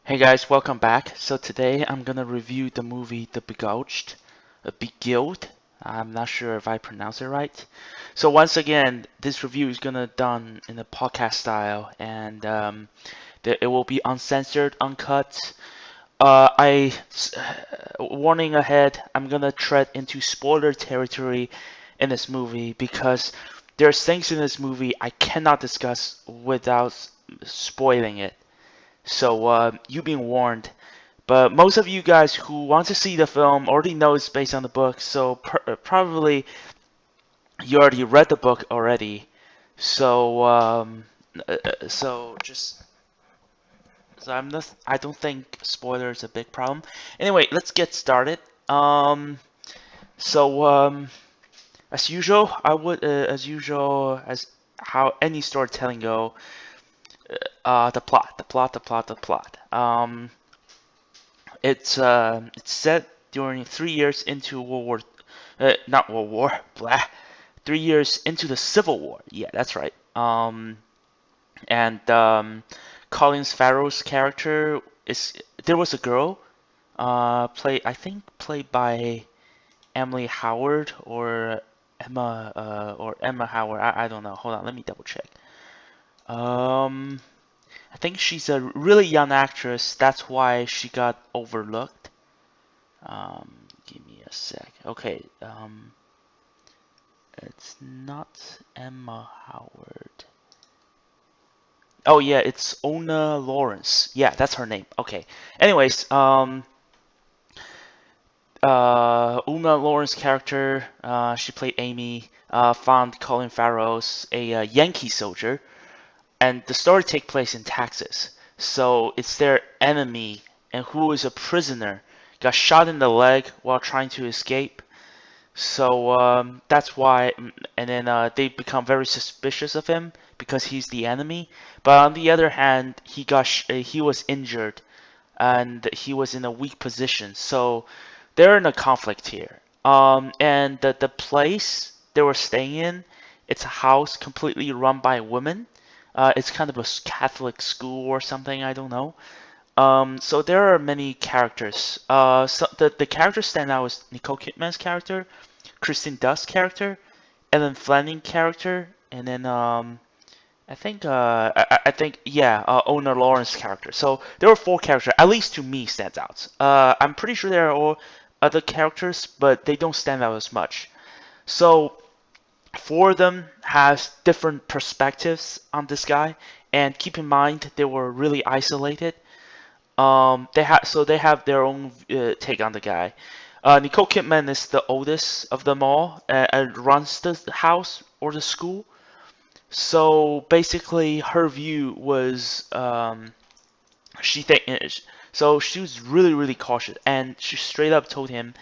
Hey guys, welcome back. So today I'm gonna review the movie The Beguiled, Beguiled. I'm not sure if I pronounce it right. So once again, this review is gonna done in a podcast style, and it will be uncensored, uncut. Warning ahead, I'm gonna tread into spoiler territory in this movie because there's things in this movie I cannot discuss without spoiling it. So you being warned. But most of you guys who want to see the film already know it's based on the book, so probably you already read the book already. So so just so I don't think spoiler is a big problem. Anyway, let's get started. Um, so as usual, as usual as how any storytelling go, the plot. It's set during 3 years into World War, not World War, blah, 3 years into the Civil War. Yeah, that's right. And Colin Farrell's character is there was a girl, I think played by Emily Howard or Emma Howard. I don't know. Hold on, let me double check. Um, I think she's a really young actress. That's why she got overlooked. Give me a sec. Okay, it's not Emma Howard. Oh yeah, it's Ona Lawrence. Yeah, that's her name. Okay. Anyways, Una Lawrence character, she played Amy, found Colin Farrell's a Yankee soldier, and the story takes place in Texas. So it's their enemy, and who is a prisoner, got shot in the leg while trying to escape. So that's why, and then they become very suspicious of him because he's the enemy. But on the other hand, he was injured and he was in a weak position. So they're in a conflict here. And the place they were staying in, it's a house completely run by women. It's kind of a Catholic school or something. I don't know. So there are many characters. So the characters stand out is Nicole Kidman's character, Kristen Dunst's character, Ellen Fleming character, and then I think yeah, Ona Lawrence character. So there were four characters. At least to me, stands out. I'm pretty sure there are all other characters, but they don't stand out as much. So four of them has different perspectives on this guy, and keep in mind they were really isolated. They have their own take on the guy. Nicole Kidman is the oldest of them all and runs the house or the school. So basically, her view was she think so she was really cautious, and she straight up told him,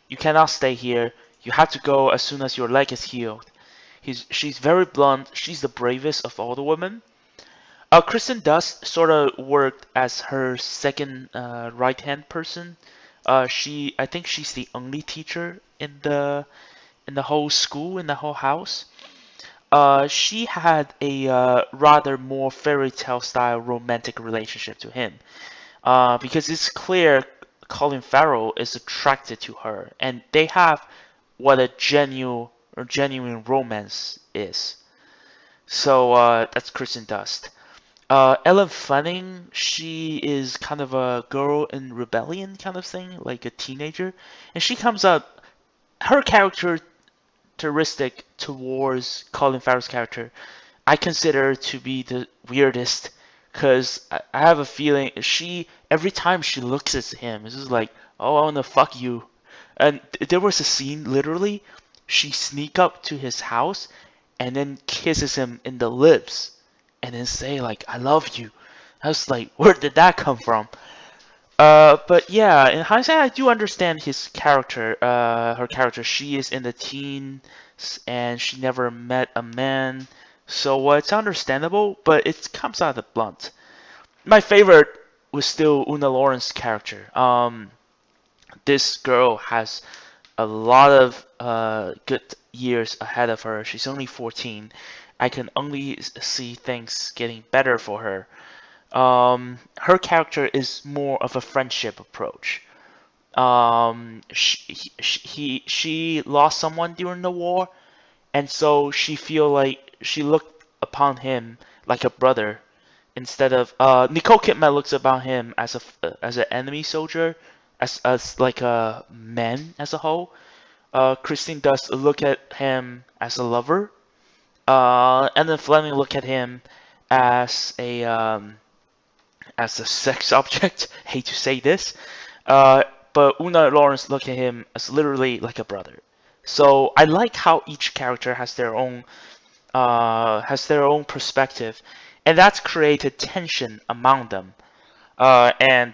"You cannot stay here. You have to go as soon as your leg is healed." She's very blunt. She's the bravest of all the women. Kristen Dunst sort of worked as her second right-hand person. I think she's the only teacher in the whole school, in the whole house. She had a rather more fairy tale style romantic relationship to him. Because it's clear Colin Farrell is attracted to her, and they have what a genuine romance is. So that's Kristen Dunst. Ellen Fanning, she is kind of a girl in rebellion kind of thing, like a teenager, and she comes up. Her characteristic towards Colin Farrell's character, I consider to be the weirdest, because I have a feeling every time she looks at him, it's just like, oh, I wanna fuck you. And there was a scene, literally, she sneak up to his house and then kisses him in the lips and then say like I love you. I was like, where did that come from? But yeah, in hindsight, I do understand his character. Her character. She is in the teens and she never met a man, so it's understandable. But it comes out of blunt. My favorite was still Una Lawrence's character. This girl has a lot of good years ahead of her. She's only 14. I can only see things getting better for her. Her character is more of a friendship approach. She lost someone during the war, and so she feel like she looked upon him like a brother instead of Nicole Kidman looks upon him as an enemy soldier, as like a man as a whole. Christine does look at him as a lover, and then Fleming look at him as a sex object. Hate to say this, uh, but Una Lawrence look at him as literally like a brother. So I like how each character has their own perspective, and that's created tension among them. And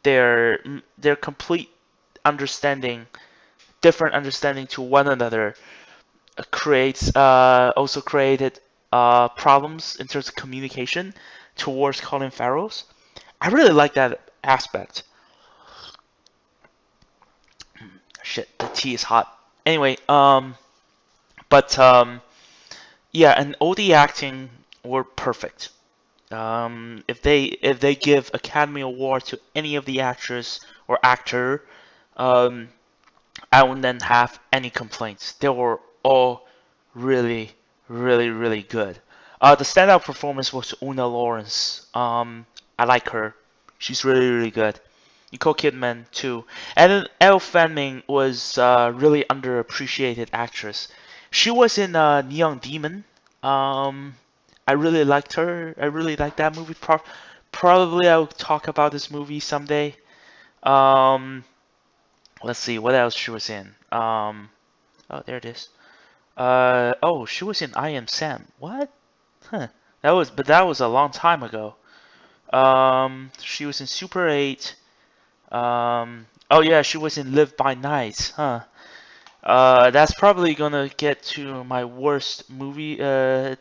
their complete understanding, different understanding to one another, creates also created problems in terms of communication towards Colin Farrell's. I really like that aspect. Shit, the tea is hot. Anyway, but yeah, and all the acting were perfect. If they give Academy Award to any of the actress or actor, um, I wouldn't have any complaints. They were all really, really, really good. The standout performance was Una Lawrence. I like her. She's really, really good. Nicole Kidman too. And then Elle Fanning was really underappreciated actress. She was in Neon Demon. Um, I really liked her. I really liked that movie. Probably I'll talk about this movie someday. Um, let's see what else she was in. Oh, there it is. Oh, she was in I Am Sam. What? Huh. That was a long time ago. She was in Super 8. Oh yeah, she was in Live by Night. Huh. That's probably gonna get to my worst movie,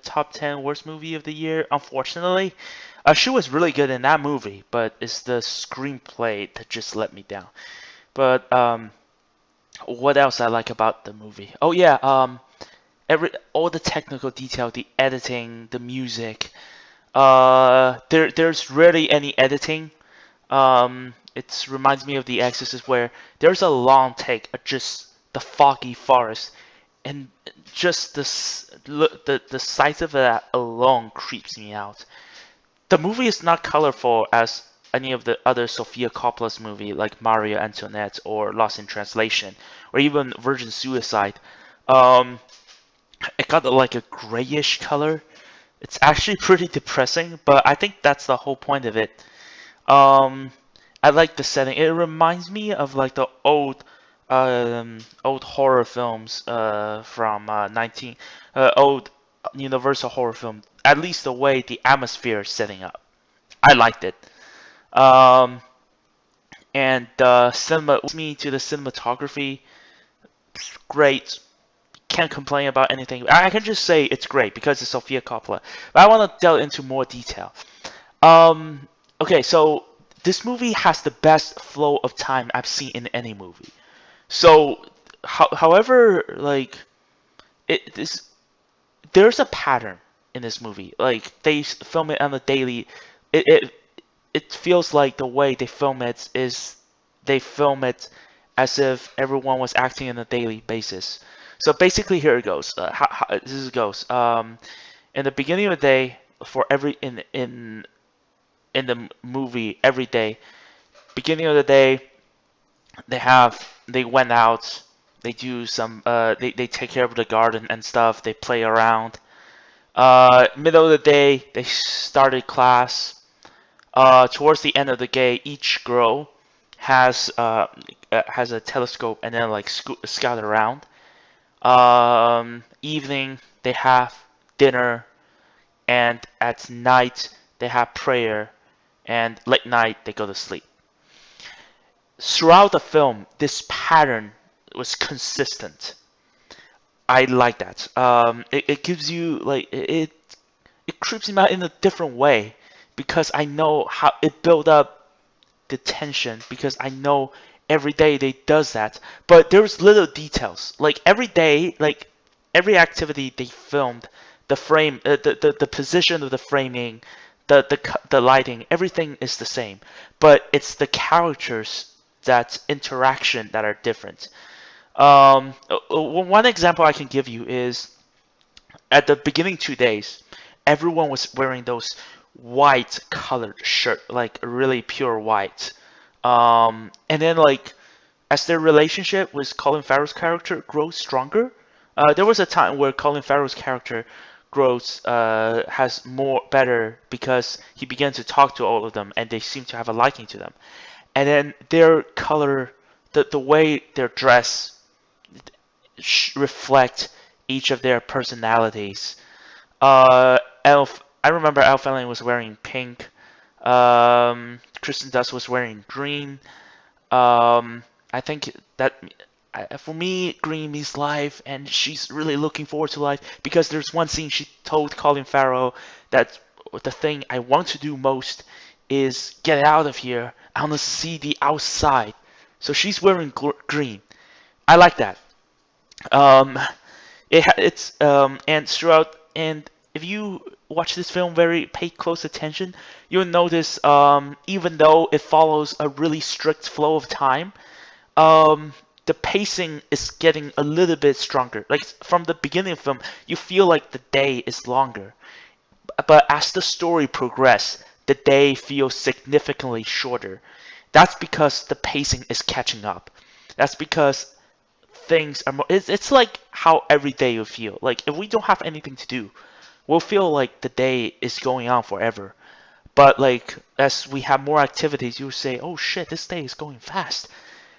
top 10 worst movie of the year, unfortunately. She was really good in that movie, but it's the screenplay that just let me down. But what else I like about the movie? Oh yeah, all the technical detail, the editing, the music. There's rarely any editing. It reminds me of The Exorcist, where there's a long take of just the foggy forest, and just the sight of that alone creeps me out. The movie is not colorful as any of the other Sofia Coppola's movie, like Maria Antoinette or Lost in Translation, or even Virgin Suicide. Um, it got like a grayish color. It's actually pretty depressing, but I think that's the whole point of it. Um, I like the setting. It reminds me of like the old horror films from 19 old Universal horror film. At least the way the atmosphere is setting up. I liked it. Um, and cinema me to the cinematography. Great. Can't complain about anything. I can just say it's great because it's Sofia Coppola. But I want to delve into more detail. Um, okay, so this movie has the best flow of time I've seen in any movie. So, however, like this, there's a pattern in this movie. Like they film it on a daily. It it it feels like the way they film it is they film it as if everyone was acting on a daily basis. So basically, here it goes. This goes. In the beginning of the day, for every in the movie, every day, beginning of the day, they went out, they do some they take care of the garden and stuff, they play around. Middle of the day, they started class. Towards the end of the day, each girl has a telescope and then like scout around. Evening, they have dinner, and at night they have prayer, and late night they go to sleep. Throughout the film, this pattern was consistent. I like that. It gives you like it creeps him out in a different way because I know how it built up the tension because I know every day they does that. But there's little details like every day, like every activity they filmed, the frame, the position of the framing, the lighting, everything is the same, but it's the characters that interaction that are different. One example I can give you is at the beginning 2 days, everyone was wearing those white colored shirt, like really pure white. And then like as their relationship with Colin Farrell's character grows stronger, there was a time where Colin Farrell's character grows has more better because he began to talk to all of them and they seem to have a liking to them. And then their color, the way they're dressed reflect each of their personalities. I remember Elle Fanning was wearing pink. Kristen Dunst was wearing green. I think that for me, green means life, and she's really looking forward to life because there's one scene she told Colin Farrell that the thing I want to do most is get out of here. I want to see the outside. So she's wearing green. I like that. Um, and throughout, and if you watch this film very pay close attention, you'll notice even though it follows a really strict flow of time, the pacing is getting a little bit stronger. Like from the beginning of the film, you feel like the day is longer, but as the story progresses, the day feels significantly shorter. That's because the pacing is catching up. That's because things are more. It's like how every day you feel. Like if we don't have anything to do, we'll feel like the day is going on forever. But like as we have more activities, you'll say, "Oh shit, this day is going fast."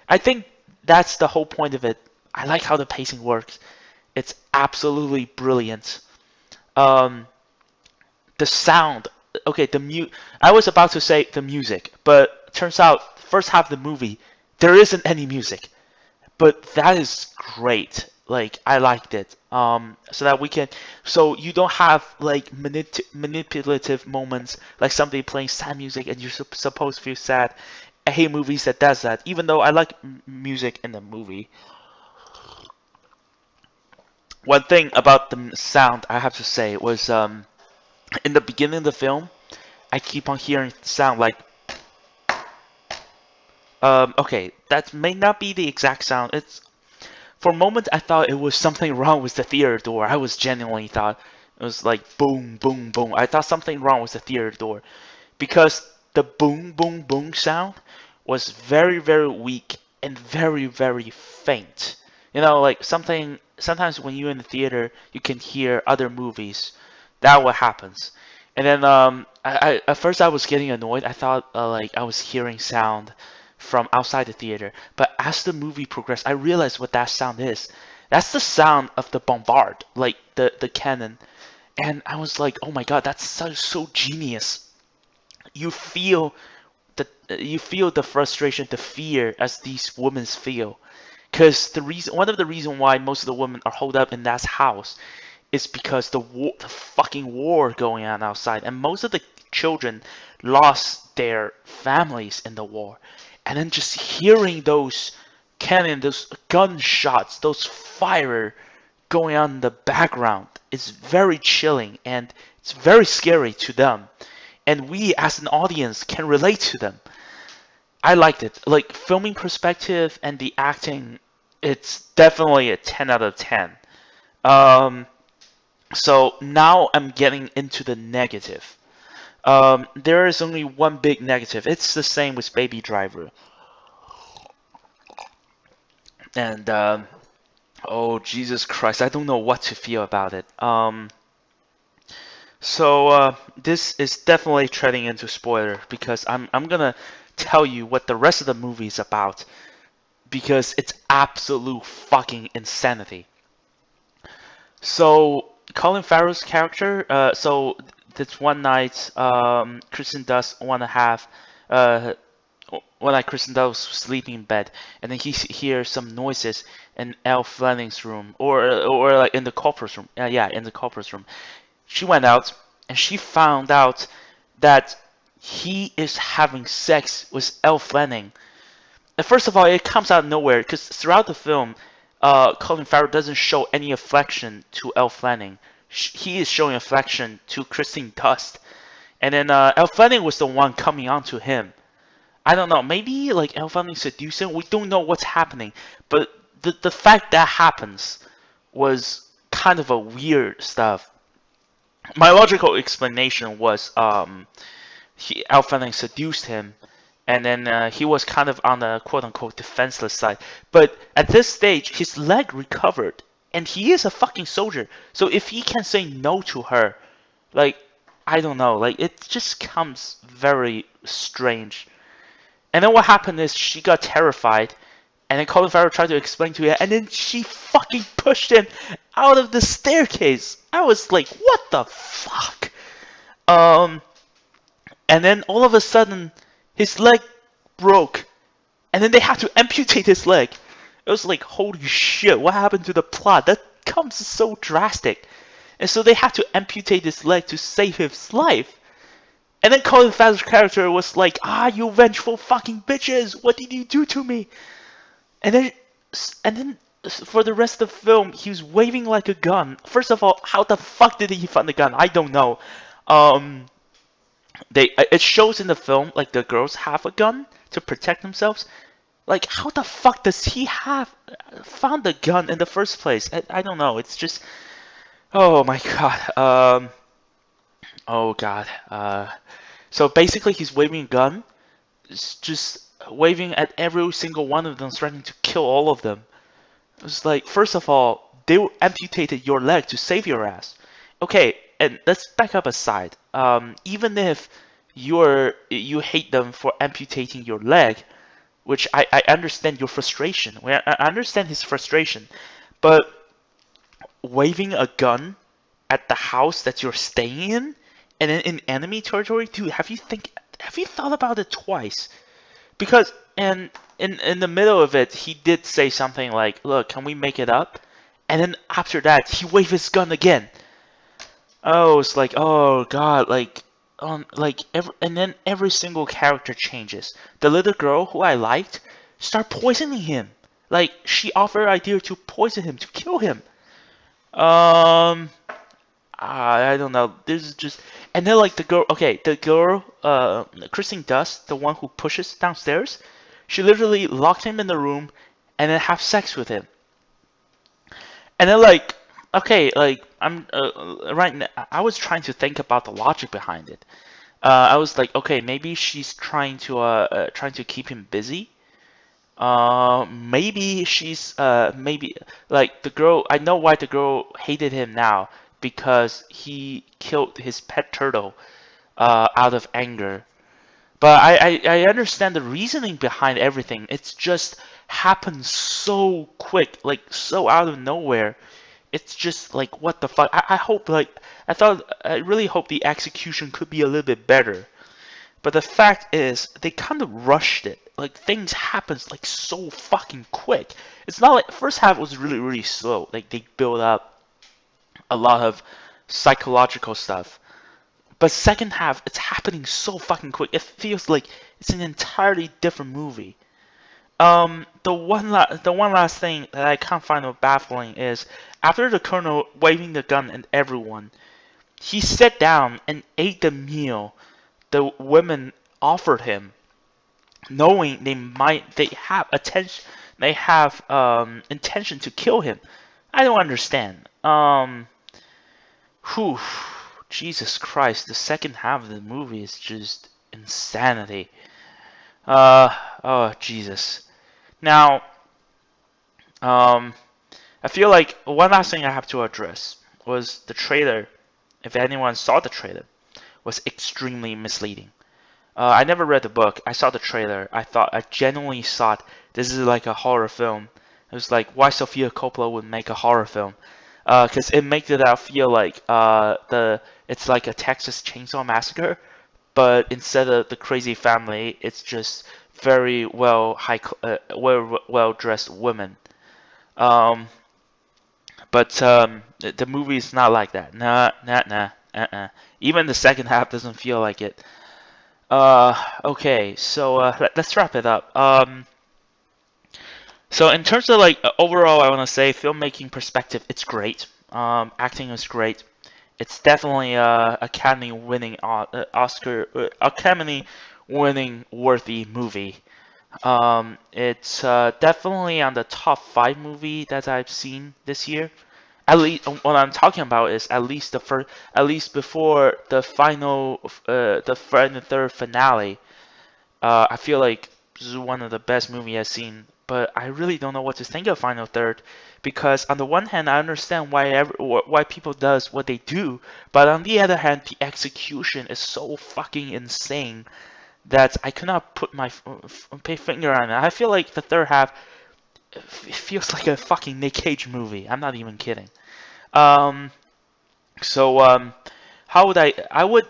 I think that's the whole point of it. I like how the pacing works. It's absolutely brilliant. Um, the sound. Okay, I was about to say the music, but turns out first half of the movie there isn't any music. But that is great. Like I liked it. So that we can, so you don't have like manipulative moments like somebody playing sad music and you're supposed to feel sad. I hate movies that does that. Even though I like music in the movie. One thing about the sound I have to say was in the beginning of the film, I keep on hearing sound like okay, that may not be the exact sound. It's for a moment I thought it was something wrong with the theater door. I was genuinely thought it was like boom, boom, boom. I thought something wrong with the theater door because the boom, boom, boom sound was very, very weak and very, very faint. You know, like something. Sometimes when you're in the theater, you can hear other movies. That what happens. And then at first I was getting annoyed. I thought like I was hearing sound from outside the theater. But as the movie progressed, I realized what that sound is. That's the sound of the bombard, like the cannon. And I was like, oh my god, that's so genius. You feel the frustration, the fear as these women feel. Because one of the reason why most of the women are holed up in that house is because the fucking war going on outside, and most of the children lost their families in the war, and then just hearing those cannon, those gunshots, those fire going on in the background is very chilling and it's very scary to them, and we as an audience can relate to them. I liked it. Like filming perspective and the acting, it's definitely a 10 out of 10. Um, so now I'm getting into the negative. There is only one big negative. It's the same with Baby Driver. And oh Jesus Christ, I don't know what to feel about it. So this is definitely treading into spoiler because I'm gonna tell you what the rest of the movie is about because it's absolute fucking insanity. So Colin Farrell's character, so this one night, Kristen Dunst uh, one night Kristen Dunst was sleeping in bed, and then he hears some noises in Elle Flanning's room, or like in the culprit's room. Yeah, in the culprit's room. She went out and she found out that he is having sex with Elle Fanning. And first of all, it comes out of nowhere because throughout the film, Colin Farrell doesn't show any affection to Elle Fanning. He is showing affection to Kristen Dunst. and then Elle Fanning was the one coming on to him. I don't know. Maybe like Elle Fanning seduced him. We don't know what's happening, but the fact that happens was kind of a weird stuff. My logical explanation was Elle Fanning seduced him, and then he was kind of on the quote-unquote defenseless side. But at this stage, his leg recovered, and he is a fucking soldier. So if he can say no to her, like, I don't know, like, it just comes very strange. And then what happened is she got terrified, and then Colin Farrell tried to explain to her, and then she fucking pushed him out of the staircase. I was like, what the fuck? And then all of a sudden, his leg broke, and then they had to amputate his leg. It was like, holy shit, what happened to the plot? That comes so drastic. And so they had to amputate his leg to save his life. And then Colin Farrell's character was like, you vengeful fucking bitches, what did you do to me? And then for the rest of the film, he was waving like a gun. First of all, how the fuck did he find the gun? I don't know. It shows in the film like the girls have a gun to protect themselves. Like, how the fuck does he have found the gun in the first place? I don't know. It's just, oh my god. Oh god. So basically, he's waving a gun, just waving at every single one of them, threatening to kill all of them. It's like, first of all, they amputated your leg to save your ass. Okay, and let's back up aside. Even if you hate them for amputating your leg, which I understand your frustration. I understand his frustration, but waving a gun at the house that you're staying in, and then in enemy territory, dude, have you thought about it twice? Because and in the middle of it, he did say something like, "Look, can we make it up?" And then after that, he waved his gun again. Oh, it's like, oh god, like and then every single character changes. The little girl who I liked start poisoning him. Like, she offered idea to poison him, to kill him. I don't know. This is just, and then like the girl, Kristen Dust, the one who pushes downstairs, she literally locked him in the room and then have sex with him. And then like, okay, like I'm right now, I was trying to think about the logic behind it. I was like, okay, maybe she's trying to keep him busy. Maybe she's maybe like the girl. I know why the girl hated him now, because he killed his pet turtle out of anger. But I understand the reasoning behind everything. It's just happened so quick, like so out of nowhere. It's just like, what the fuck? I hope, like, I really hope the execution could be a little bit better. But the fact is, they kind of rushed it. Like, things happened like so fucking quick. It's not like, first half was really, really slow. Like, they built up a lot of psychological stuff. But second half, it's happening so fucking quick. It feels like it's an entirely different movie. The one last thing that I can't find baffling is, after the colonel waving the gun at everyone, he sat down and ate the meal the women offered him, knowing they have intention to kill him. I don't understand. Whew, Jesus Christ, the second half of the movie is just insanity. Oh Jesus. Now, I feel like one last thing I have to address was the trailer. If anyone saw the trailer, was extremely misleading. I never read the book. I saw the trailer. I genuinely thought this is like a horror film. It was like, why Sofia Coppola would make a horror film, because it makes it out feel like it's like a Texas Chainsaw Massacre, but instead of the crazy family, it's just very well dressed women. But the movie is not like that. Nah. Even the second half doesn't feel like it. Okay, so let's wrap it up. So in terms of like overall, I want to say filmmaking perspective, it's great. Acting is great. It's definitely a Academy winning Oscar Academy winning worthy movie. It's definitely on the top 5 movie that I've seen this year. At least what I'm talking about is at least the first, at least before the final third finale. I feel like this is one of the best movie I've seen, but I really don't know what to think of Final Third because on the one hand I understand why people does what they do, but on the other hand the execution is so fucking insane that I cannot put my finger on it. I feel like the third half feels like a fucking Nick Cage movie. I'm not even kidding. Um, so how would I would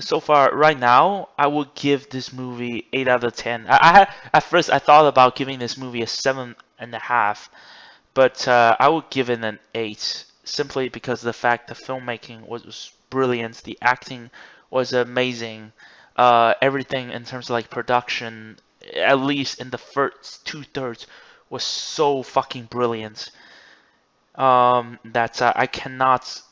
so far right now I would give this movie 8 out of 10. At first I thought about giving this movie a 7.5, but I would give it an 8 simply because of the fact the filmmaking was brilliant, the acting was amazing, everything in terms of like production, at least in the first 2/3, was so fucking brilliant. That I cannot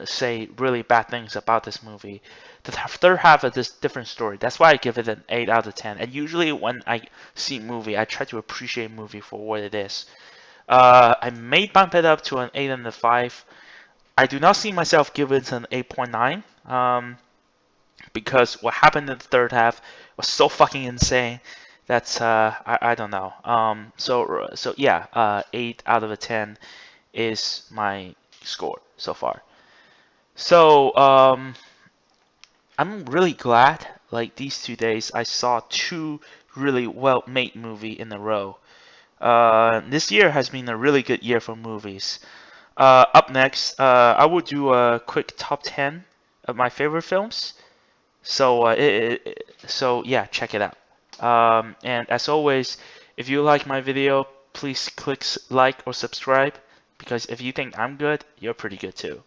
say really bad things about this movie. The third half is this different story. That's why I give it an 8 out of 10. And usually when I see a movie, I try to appreciate a movie for what it is. I may bump it up to an 8.5. I do not see myself give it an 8.9. Because what happened in the third half was so fucking insane. That's I don't know. So yeah, 8 out of 10 is my score so far. So I'm really glad like these 2 days I saw two really well-made movie in a row. This year has been a really good year for movies. Up next, I will do a quick top 10 of my favorite films. So yeah, check it out. And as always, if you like my video, please click like or subscribe because if you think I'm good, you're pretty good too.